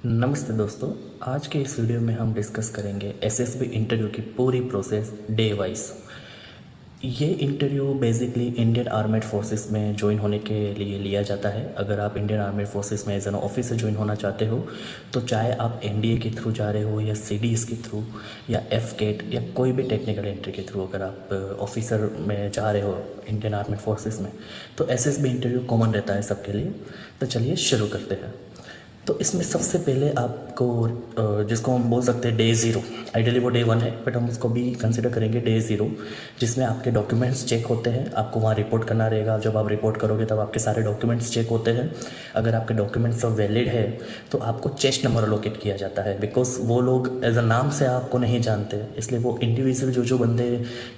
नमस्ते दोस्तों। आज के इस वीडियो में हम डिस्कस करेंगे एसएसबी इंटरव्यू की पूरी प्रोसेस डे वाइज। ये interview basically Indian armed forces में ज्वाइन होने के लिए लिया जाता है। अगर आप इंडियन आर्मेड फोर्सेस में एज एन ऑफिसर ज्वाइन होना चाहते हो तो चाहे आप एनडीए के थ्रू जा रहे हो या सीडीएस के थ्रू या एफकेट या कोई भी टेक्निकल एंट्री के थ्रू, अगर आप ऑफिसर में जा रहे हो इंडियन आर्मेड फोर्सेस में, तो एसएसबी इंटरव्यू कॉमन रहता है सबके लिए। तो चलिए शुरू करते हैं। तो इसमें सबसे पहले आपको जिसको हम बोल सकते हैं डे ज़ीरो, आइडियली वो डे वन है बट हम उसको भी कंसिडर करेंगे डे ज़ीरो, जिसमें आपके डॉक्यूमेंट्स चेक होते हैं। आपको वहाँ रिपोर्ट करना रहेगा। जब आप रिपोर्ट करोगे तब आपके सारे डॉक्यूमेंट्स चेक होते हैं। अगर आपके डॉक्यूमेंट्स सब वैलिड है तो आपको चेस्ट नंबर अलोकेट किया जाता है, बिकॉज वो लोग एज अ नाम से आपको नहीं जानते, इसलिए वो इंडिविजुअल जो बंदे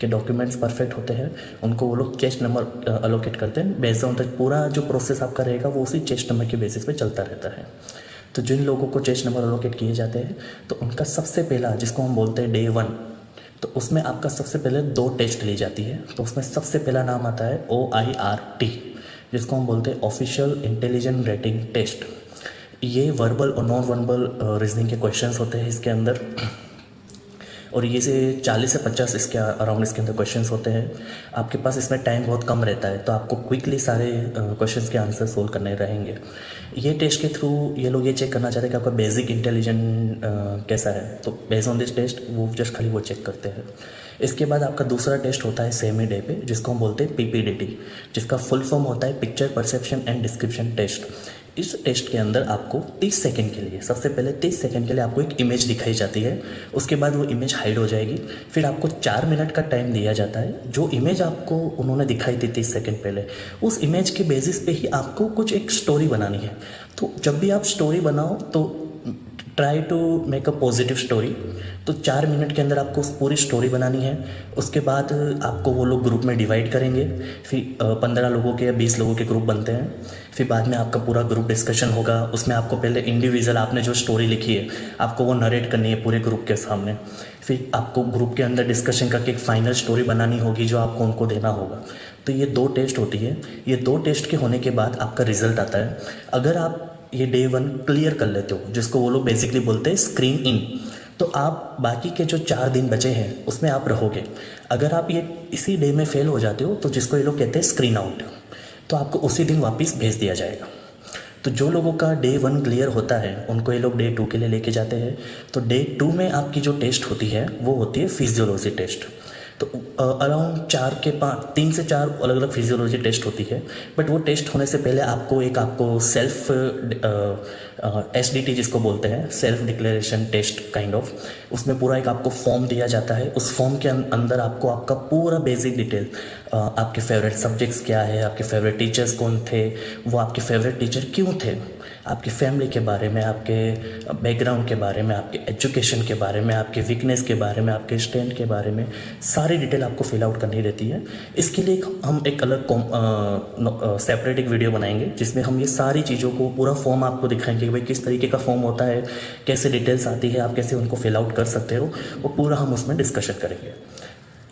के डॉक्यूमेंट्स परफेक्ट होते हैं उनको वो लोग चेस्ट नंबर अलोकेट करते हैं। बेस्ड ऑन द पूरा जो प्रोसेस आपका रहेगा वो उसी चेस्ट नंबर के बेसिस पे चलता रहता है। तो जिन लोगों को चेस्ट नंबर अलोकेट किए जाते हैं तो उनका सबसे पहला, जिसको हम बोलते हैं डे वन, तो उसमें आपका सबसे पहले 2 टेस्ट ली जाती है। तो उसमें सबसे पहला नाम आता है OIRT, जिसको हम बोलते हैं ऑफिशियल इंटेलिजेंट रेटिंग टेस्ट। ये वर्बल और नॉन वर्बल रीजनिंग के क्वेश्चंस होते हैं इसके अंदर, और ये से 40 से 50 इसके अराउंड इसके अंदर क्वेश्चंस होते हैं। आपके पास इसमें टाइम बहुत कम रहता है तो आपको क्विकली सारे क्वेश्चंस के आंसर सोल्व करने रहेंगे। ये टेस्ट के थ्रू ये लोग ये चेक करना चाहते हैं कि आपका बेसिक इंटेलिजेंट कैसा है। तो बेस्ड ऑन दिस टेस्ट वो जस्ट खाली वो चेक करते हैं। इसके बाद आपका दूसरा टेस्ट होता है सेम ही डे पे, जिसको हम बोलते हैं PPDT, जिसका फुल फॉर्म होता है picture perception and description test. इस टेस्ट के अंदर आपको 30 सेकंड के लिए, सबसे पहले 30 सेकंड के लिए आपको एक इमेज दिखाई जाती है। उसके बाद वो इमेज हाइड हो जाएगी। फिर आपको 4 मिनट का टाइम दिया जाता है। जो इमेज आपको उन्होंने दिखाई थी 30 सेकंड पहले, उस इमेज के बेसिस पे ही आपको कुछ एक स्टोरी बनानी है। तो जब भी आप स्टोरी बनाओ तो try to make a positive story. तो 4 मिनट के अंदर आपको पूरी स्टोरी बनानी है। उसके बाद आपको वो लोग ग्रुप में डिवाइड करेंगे। फिर 15 लोगों के या 20 लोगों के ग्रुप बनते हैं। फिर बाद में आपका पूरा ग्रुप डिस्कशन होगा। उसमें आपको पहले इंडिविजुअल आपने जो स्टोरी लिखी है आपको वो नरेट करनी है पूरे ग्रुप के सामने। फिर आपको ग्रुप के अंदर डिस्कशन करके एक फाइनल स्टोरी बनानी होगी जो आपको उनको देना होगा। तो ये 2 टेस्ट होती है। ये 2 टेस्ट के होने के बाद आपका रिजल्ट आता है। अगर आप ये डे 1 क्लियर कर लेते हो, जिसको वो लोग बेसिकली बोलते हैं स्क्रीन इन, तो आप बाकी के जो 4 दिन बचे हैं उसमें आप रहोगे। अगर आप ये इसी डे में फेल हो जाते हो तो जिसको ये लोग कहते हैं स्क्रीन आउट, तो आपको उसी दिन वापस भेज दिया जाएगा। तो जो लोगों का डे 1 क्लियर होता है उनको ये लोग डे 2 के लिए लेके जाते हैं। तो डे 2 में आपकी जो टेस्ट होती है वो होती है फिजियोलॉजी टेस्ट। तो अराउंड 3 से 4 अलग अलग फिजियोलॉजी टेस्ट होती है। बट वो टेस्ट होने से पहले आपको सेल्फ SDT जिसको बोलते हैं, self declaration test kind of, उसमें पूरा एक आपको फॉर्म दिया जाता है। उस फॉर्म के अंदर आपको आपका पूरा बेसिक डिटेल, आपके फेवरेट सब्जेक्ट्स क्या है, आपके फेवरेट टीचर्स कौन थे, वो आपके फेवरेट टीचर क्यों थे, आपकी फैमिली के बारे में, आपके बैकग्राउंड के बारे में, आपके एजुकेशन के बारे में, आपके वीकनेस के बारे में, आपके स्ट्रेंथ के बारे में सारी डिटेल आपको फिल आउट करनी रहती है। इसके लिए हम एक अलग सेपरेट एक वीडियो बनाएंगे जिसमें हम ये सारी चीज़ों को, पूरा फॉर्म आपको दिखाएंगे कि भाई किस तरीके का फॉर्म होता है, कैसे डिटेल्स आती है, आप कैसे उनको फिल आउट कर सकते हो, वो पूरा हम उसमें डिस्कशन करेंगे।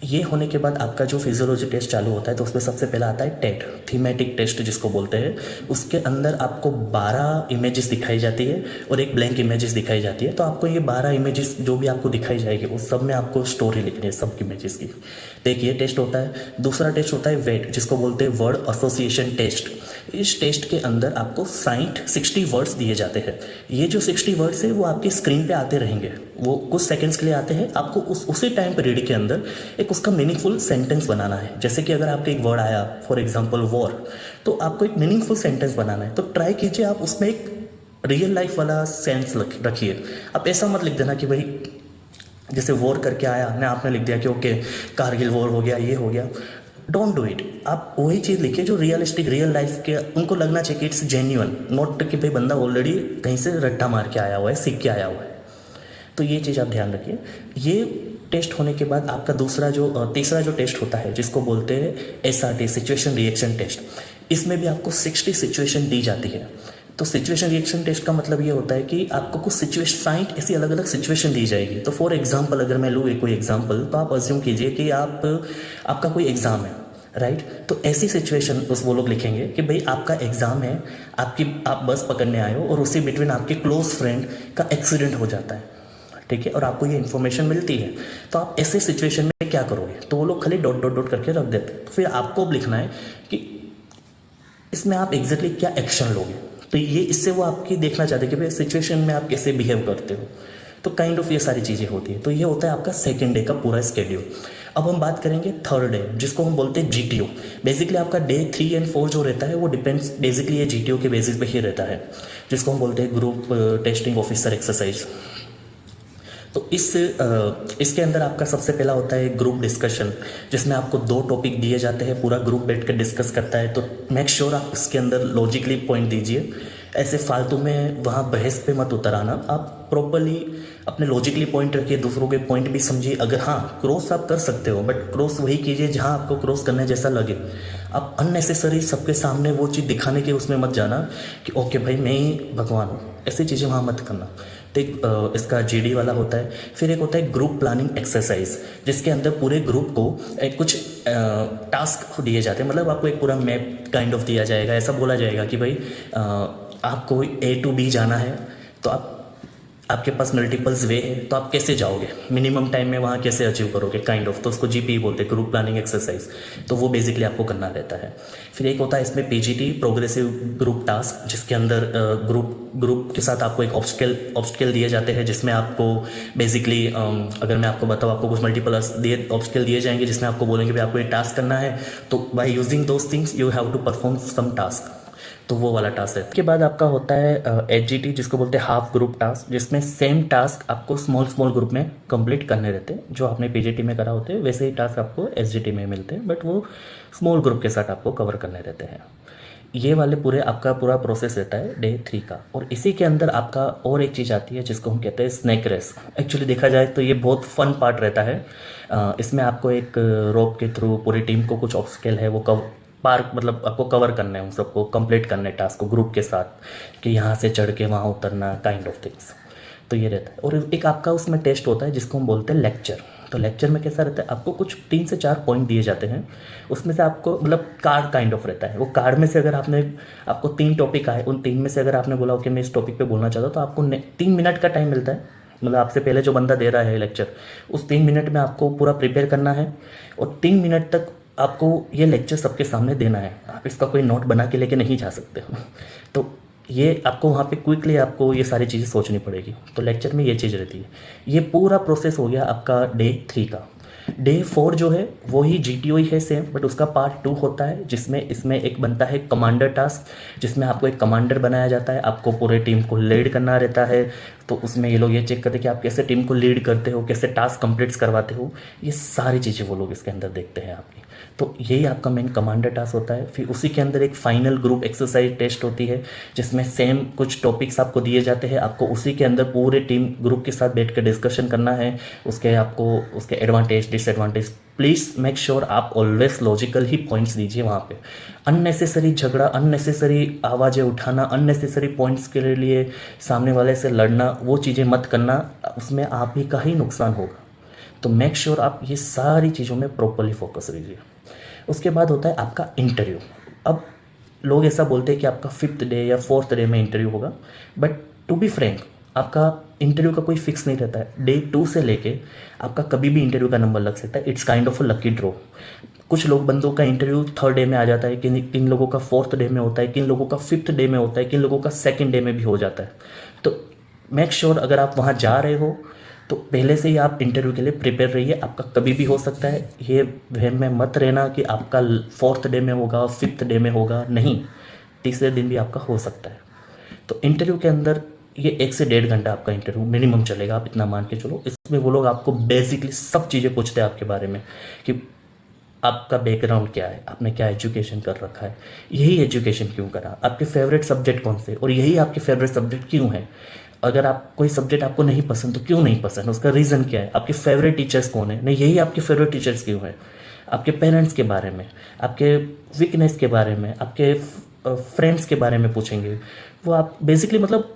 ये होने के बाद आपका जो फिजियोलॉजी टेस्ट चालू होता है तो उसमें सबसे पहला आता है टेट, थीमेटिक टेस्ट जिसको बोलते हैं। उसके अंदर आपको 12 इमेजेस दिखाई जाती है और एक ब्लैंक इमेजेस दिखाई जाती है। तो आपको ये 12 इमेजेस जो भी आपको दिखाई जाएगी उस सब में आपको स्टोरी लिखनी है सब इमेजेस की। तो एक ये टेस्ट होता है। दूसरा टेस्ट होता है वेट, जिसको बोलते हैं वर्ड एसोसिएशन टेस्ट। इस टेस्ट के अंदर आपको 60 वर्ड्स दिए जाते हैं। ये जो 60 वर्ड्स है वो आपकी स्क्रीन पे आते रहेंगे, वो कुछ सेकंड्स के लिए आते हैं। आपको उसी टाइम पीरियड के अंदर एक उसका मीनिंगफुल सेंटेंस बनाना है। जैसे कि अगर आपका एक वर्ड आया फॉर एग्जांपल वॉर, तो आपको एक मीनिंगफुल सेंटेंस बनाना है। तो ट्राई कीजिए आप उसमें एक रियल लाइफ वाला सेंस रखिए। आप ऐसा मत लिख देना कि भाई जैसे वॉर करके आया ने आपने लिख दिया कि ओके कारगिल वॉर हो गया, ये हो गया। Don't do it. आप वही चीज़ लिखिए जो रियलिस्टिक, रियल लाइफ के उनको लगना चाहिए कि इट्स जेन्युइन, नॉट कि भाई बंदा ऑलरेडी कहीं से रट्टा मार के आया हुआ है, सीख के आया हुआ है। तो ये चीज़ आप ध्यान रखिए। ये टेस्ट होने के बाद आपका तीसरा जो टेस्ट होता है जिसको बोलते हैं SRT, सिचुएशन रिएक्शन टेस्ट। इसमें भी आपको 60 सिचुएशन दी जाती है। तो सिचुएशन रिएक्शन टेस्ट का मतलब ये होता है कि आपको कुछ 60 ऐसी अलग अलग सिचुएशन दी जाएगी। तो फॉर एग्जांपल अगर मैं लूँ कोई एग्जांपल, तो आप अज्यूम कीजिए कि आपका कोई एग्ज़ाम है। राइट। तो ऐसी सिचुएशन उस वो लोग लिखेंगे कि भाई आपका एग्ज़ाम है, आप बस पकड़ने आए हो और उसी बिटवीन आपके क्लोज फ्रेंड का एक्सीडेंट हो जाता है, ठीक है, और आपको ये इन्फॉर्मेशन मिलती है, तो आप ऐसे सिचुएशन में क्या करोगे? तो वो लोग खाली डॉट डॉट डॉट करके रख देते हैं। तो फिर आपको अब लिखना है कि इसमें आप एग्जैक्टली क्या एक्शन लोगे। तो ये इससे वो आपकी देखना चाहते हैं कि भाई सिचुएशन में आप कैसे बिहेव करते हो। तो काइंड ऑफ ये सारी चीज़ें होती है। तो ये होता है आपका सेकेंड डे का पूरा स्केड्यूल। अब हम बात करेंगे थर्ड डे, जिसको हम बोलते हैं GTO। बेसिकली आपका डे 3 और 4 जो रहता है वो डिपेंड्स बेसिकली ये GTO के बेसिस पे ही रहता है, जिसको हम बोलते हैं ग्रुप टेस्टिंग ऑफिसर एक्सरसाइज। तो इसके अंदर आपका सबसे पहला होता है ग्रुप डिस्कशन, जिसमें आपको 2 टॉपिक दिए जाते हैं, पूरा ग्रुप बैठ कर डिस्कस करता है। तो मेक श्योर आप इसके अंदर लॉजिकली पॉइंट दीजिए, ऐसे फालतू में वहाँ बहस पे मत उतर आना। आप प्रॉपरली अपने लॉजिकली पॉइंट रखिए, दूसरों के पॉइंट भी समझिए। अगर हाँ क्रॉस आप कर सकते हो, बट क्रॉस वही कीजिए जहाँ आपको क्रॉस करने जैसा लगे। आप अननेसेसरी सबके सामने वो चीज़ दिखाने के उसमें मत जाना कि ओके भाई मैं ही भगवान हूँ, ऐसी चीज़ें वहाँ मत करना। तो एक इसका GD वाला होता है। फिर एक होता है ग्रुप प्लानिंग एक्सरसाइज, जिसके अंदर पूरे ग्रुप को कुछ टास्क दिए जाते हैं। मतलब आपको एक पूरा मैप काइंड ऑफ दिया जाएगा, ऐसा बोला जाएगा कि भाई आपको A to B जाना है, तो आपके पास मल्टीपल्स वे है, तो आप कैसे जाओगे, मिनिमम टाइम में वहाँ कैसे अचीव करोगे काइंड ऑफ। तो उसको GP बोलते हैं, ग्रुप प्लानिंग एक्सरसाइज। तो वो बेसिकली आपको करना रहता है। फिर एक होता है इसमें PGT, प्रोग्रेसिव ग्रुप टास्क, जिसके अंदर ग्रुप के साथ आपको एक ऑब्स्टिकल दिए जाते हैं, जिसमें आपको बेसिकली अगर मैं आपको बताऊँ, आपको कुछ मल्टीपल ऑब्स्टिकल दिए जाएंगे, जिसमें आपको बोलेंगे भाई आपको ये टास्क करना है, तो by using those things you have to perform some task. तो वो वाला टास्क है। उसके बाद आपका होता है HGT, जिसको बोलते हैं हाफ ग्रुप टास्क, जिसमें सेम टास्क आपको स्मॉल ग्रुप में कंप्लीट करने रहते हैं। जो आपने PGT में करा होते हैं वैसे ही टास्क आपको SGT में मिलते हैं, बट वो स्मॉल ग्रुप के साथ आपको कवर करने रहते हैं। ये वाले आपका पूरा प्रोसेस रहता है डे 3 का। और इसी के अंदर आपका और एक चीज़ आती है जिसको हम कहते हैं स्नैक रेस। एक्चुअली देखा जाए तो ये बहुत फन पार्ट रहता है। इसमें आपको एक रोप के थ्रू पूरी टीम को कुछ ऑब्स्टेकल है वो मतलब आपको कवर करना है, उन सबको कंप्लीट करना है टास्क को ग्रुप के साथ, कि यहाँ से चढ़ के वहाँ उतरना काइंड ऑफ थिंग्स। तो ये रहता है। और एक आपका उसमें टेस्ट होता है जिसको हम बोलते हैं लेक्चर। तो लेक्चर में कैसा रहता है, आपको कुछ 3 से 4 पॉइंट दिए जाते हैं, उसमें से आपको मतलब कार्ड काइंड ऑफ रहता है। वो कार्ड में से अगर आपको 3 टॉपिक आए, उन 3 में से अगर आपने बोला कि मैं इस टॉपिक पे बोलना चाहता हूँ, तो आपको 3 मिनट का टाइम मिलता है। मतलब आपसे पहले जो बंदा दे रहा है लेक्चर, उस 3 मिनट में आपको पूरा प्रिपेयर करना है, और 3 मिनट तक आपको ये लेक्चर सबके सामने देना है। आप इसका कोई नोट बना के लेके नहीं जा सकते हो। तो ये आपको वहाँ पे क्विकली आपको ये सारी चीज़ें सोचनी पड़ेगी। तो लेक्चर में ये चीज़ रहती है। ये पूरा प्रोसेस हो गया आपका डे 3 का। डे 4 जो है वो ही GTO ही है सेम, बट उसका पार्ट 2 होता है, जिसमें इसमें एक बनता है कमांडर टास्क, जिसमें आपको एक कमांडर बनाया जाता है। आपको पूरे टीम को लीड करना रहता है। तो उसमें ये लोग ये चेक करते हैं कि आप कैसे टीम को लीड करते हो, कैसे टास्क कंप्लीट करवाते हो। ये सारी चीज़ें वो लोग इसके अंदर देखते हैं आपकी। तो यही आपका मेन कमांडर टास्क होता है। फिर उसी के अंदर एक फाइनल ग्रुप एक्सरसाइज टेस्ट होती है, जिसमें सेम कुछ टॉपिक्स आपको दिए जाते हैं। आपको उसी के अंदर पूरे टीम ग्रुप के साथ बैठ कर डिस्कशन करना है, उसके advantage disadvantage. Please make sure आप ऑलवेज लॉजिकल ही पॉइंट्स दीजिए वहाँ पे। अननेसेसरी झगड़ा, अननेसेसरी आवाज़ें उठाना, अननेसेसरी पॉइंट्स के लिए सामने वाले से लड़ना, वो चीज़ें मत करना, उसमें आप ही का ही नुकसान होगा। तो मेक श्योर आप ये सारी चीज़ों में प्रॉपरली फोकस रहिए। उसके बाद होता है आपका इंटरव्यू। अब लोग ऐसा बोलते हैं कि आपका 5th डे या 4th डे में इंटरव्यू होगा, बट टू बी फ्रैंक आपका इंटरव्यू का कोई फिक्स नहीं रहता है। डे 2 से लेके आपका कभी भी इंटरव्यू का नंबर लग सकता है। It's kind of a lucky draw. कुछ लोग बंदों का इंटरव्यू 3rd डे में आ जाता है, किन लोगों का 4th डे में होता है, किन लोगों का 5th डे में होता है, किन लोगों का 2nd डे में भी हो जाता है। तो मेक श्योर अगर आप वहाँ जा रहे हो तो पहले से ही आप इंटरव्यू के लिए प्रिपेयर रहिए। आपका कभी भी हो सकता है, ये वहम में मत रहना कि आपका 4th डे में होगा, 5th डे में होगा, नहीं, तीसरे दिन भी आपका हो सकता है। तो इंटरव्यू के अंदर ये 1 से 1.5 घंटा आपका इंटरव्यू मिनिमम चलेगा, आप इतना मान के चलो। इसमें वो लोग आपको बेसिकली सब चीज़ें पूछते हैं आपके बारे में, कि आपका बैकग्राउंड क्या है, आपने क्या एजुकेशन कर रखा है, यही एजुकेशन क्यों करा, आपके फेवरेट सब्जेक्ट कौन से, और यही आपके फेवरेट सब्जेक्ट क्यों है। अगर आप कोई सब्जेक्ट आपको नहीं पसंद तो क्यों नहीं पसंद, उसका रीज़न क्या है, आपके फेवरेट टीचर्स कौन है, नहीं यही आपके फेवरेट टीचर्स क्यों है, आपके पेरेंट्स के बारे में, आपके वीकनेस के बारे में, आपके फ्रेंड्स के बारे में पूछेंगे। वो आप बेसिकली मतलब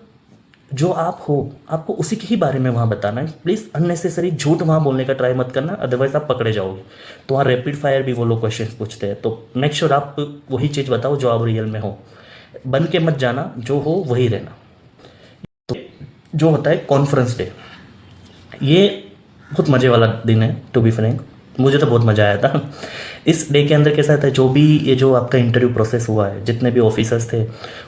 जो आप हो आपको उसी के ही बारे में वहाँ बताना है। प्लीज़ अननेसेसरी झूठ वहाँ बोलने का ट्राई मत करना, अदरवाइज आप पकड़े जाओगे। तो वहाँ रैपिड फायर भी वो लोग क्वेश्चंस पूछते हैं, तो मेक श्योर आप वही चीज़ बताओ जो आप रियल में हो, बन के मत जाना, जो हो वही रहना। तो जो होता है कॉन्फ्रेंस डे, ये बहुत मज़े वाला दिन है टू बी फ्रैंक, मुझे तो बहुत मज़ा आया था। इस डे के अंदर कैसा होता है, जो भी ये जो आपका इंटरव्यू प्रोसेस हुआ है, जितने भी ऑफिसर्स थे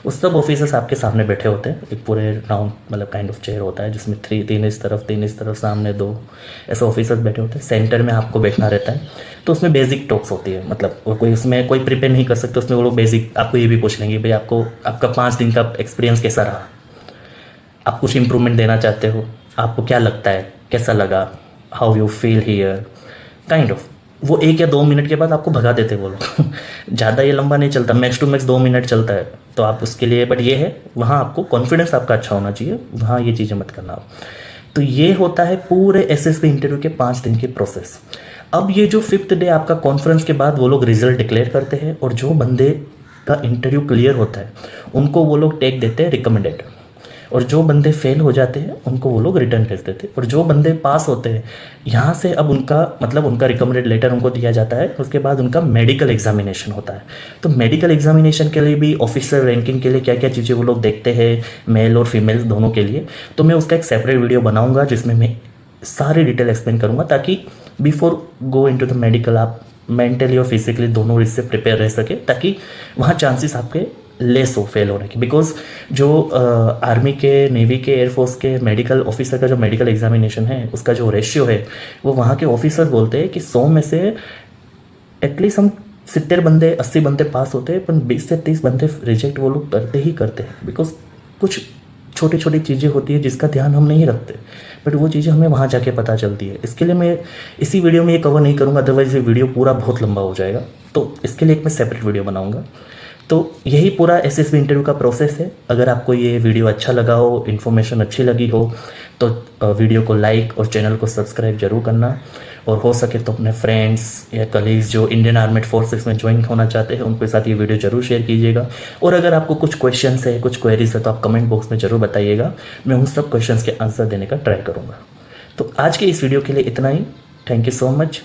उस सब ऑफिसर्स आपके सामने बैठे होते हैं, एक पूरे राउंड मतलब काइंड ऑफ चेयर होता है जिसमें तीन इस तरफ सामने दो ऐसे ऑफिसर्स बैठे होते हैं, सेंटर में आपको बैठना रहता है। तो उसमें बेसिक टॉक्स होती है, मतलब कोई उसमें कोई प्रिपेयर नहीं कर सकते, उसमें वो लोग बेसिक आपको ये भी पूछ लेंगे भाई आपको आपका 5 दिन का एक्सपीरियंस कैसा रहा, आप कुछ इंप्रूवमेंट देना चाहते हो, आपको क्या लगता है, कैसा लगा, how you feel here, kind of. वो 1 या 2 मिनट के बाद आपको भगा देते वो लोग। ज़्यादा ये लंबा नहीं चलता, मैक्स टू मैक्स 2 मिनट चलता है, तो आप उसके लिए, बट ये है वहाँ आपको कॉन्फिडेंस आपका अच्छा होना चाहिए, वहाँ ये चीज़ें मत करना आप। तो ये होता है पूरे एसएसबी इंटरव्यू के 5 दिन के प्रोसेस। अब ये जो 5th डे आपका कॉन्फ्रेंस के बाद वो लोग रिजल्ट डिक्लेयर करते हैं, और जो बंदे का इंटरव्यू क्लियर होता है उनको वो लोग टैग देते हैं रिकमेंडेड, और जो बंदे फेल हो जाते हैं उनको वो लोग रिटर्न भेज देते हैं, और जो बंदे पास होते हैं यहाँ से अब उनका मतलब उनका रिकमेंडेड लेटर उनको दिया जाता है। उसके बाद उनका मेडिकल एग्जामिनेशन होता है। तो मेडिकल एग्जामिनेशन के लिए भी ऑफिसर रैंकिंग के लिए क्या क्या चीज़ें वो लोग देखते हैं, मेल और फीमेल दोनों के लिए, तो मैं उसका एक सेपरेट वीडियो बनाऊंगा जिसमें मैं सारी डिटेल एक्सप्लेन करूँगा, ताकि before go into the medical आप मेंटली और फिजिकली दोनों इससे प्रिपेयर रह सके, ताकि वहाँ चांसेस आपके लेस हो फेल होने की। बिकॉज जो आर्मी के, नेवी के, एयरफोर्स के मेडिकल ऑफिसर का जो मेडिकल एग्जामिनेशन है उसका जो रेशियो है, वो वहाँ के ऑफिसर बोलते हैं कि 100 में से एटलीस्ट हम 70 बंदे 80 बंदे पास होते हैं, पर 20 से 30 बंदे रिजेक्ट वो लोग करते ही करते हैं। बिकॉज कुछ छोटी छोटी चीज़ें होती है जिसका ध्यान हम नहीं रखते, बट वो चीज़ें हमें वहाँ जाके पता चलती है। इसके लिए मैं इसी वीडियो में ये कवर नहीं करूँगा, अदरवाइज ये वीडियो पूरा बहुत लंबा हो जाएगा, तो इसके लिए एक मैं सेपरेट वीडियो बनाऊँगा। तो यही पूरा एसएसबी इंटरव्यू का प्रोसेस है। अगर आपको ये वीडियो अच्छा लगा हो, इन्फॉर्मेशन अच्छी लगी हो, तो वीडियो को लाइक और चैनल को सब्सक्राइब जरूर करना, और हो सके तो अपने फ्रेंड्स या कलीग्स जो इंडियन आर्मेड फोर्सेस में ज्वाइन होना चाहते हैं उनके साथ ये वीडियो जरूर शेयर कीजिएगा। और अगर आपको कुछ क्वेश्चंस है, कुछ क्वेरीज है, तो आप कमेंट बॉक्स में ज़रूर बताइएगा, मैं उन सब क्वेश्चंस के आंसर देने का ट्राई करूँगा। तो आज के इस वीडियो के लिए इतना ही। Thank you so much.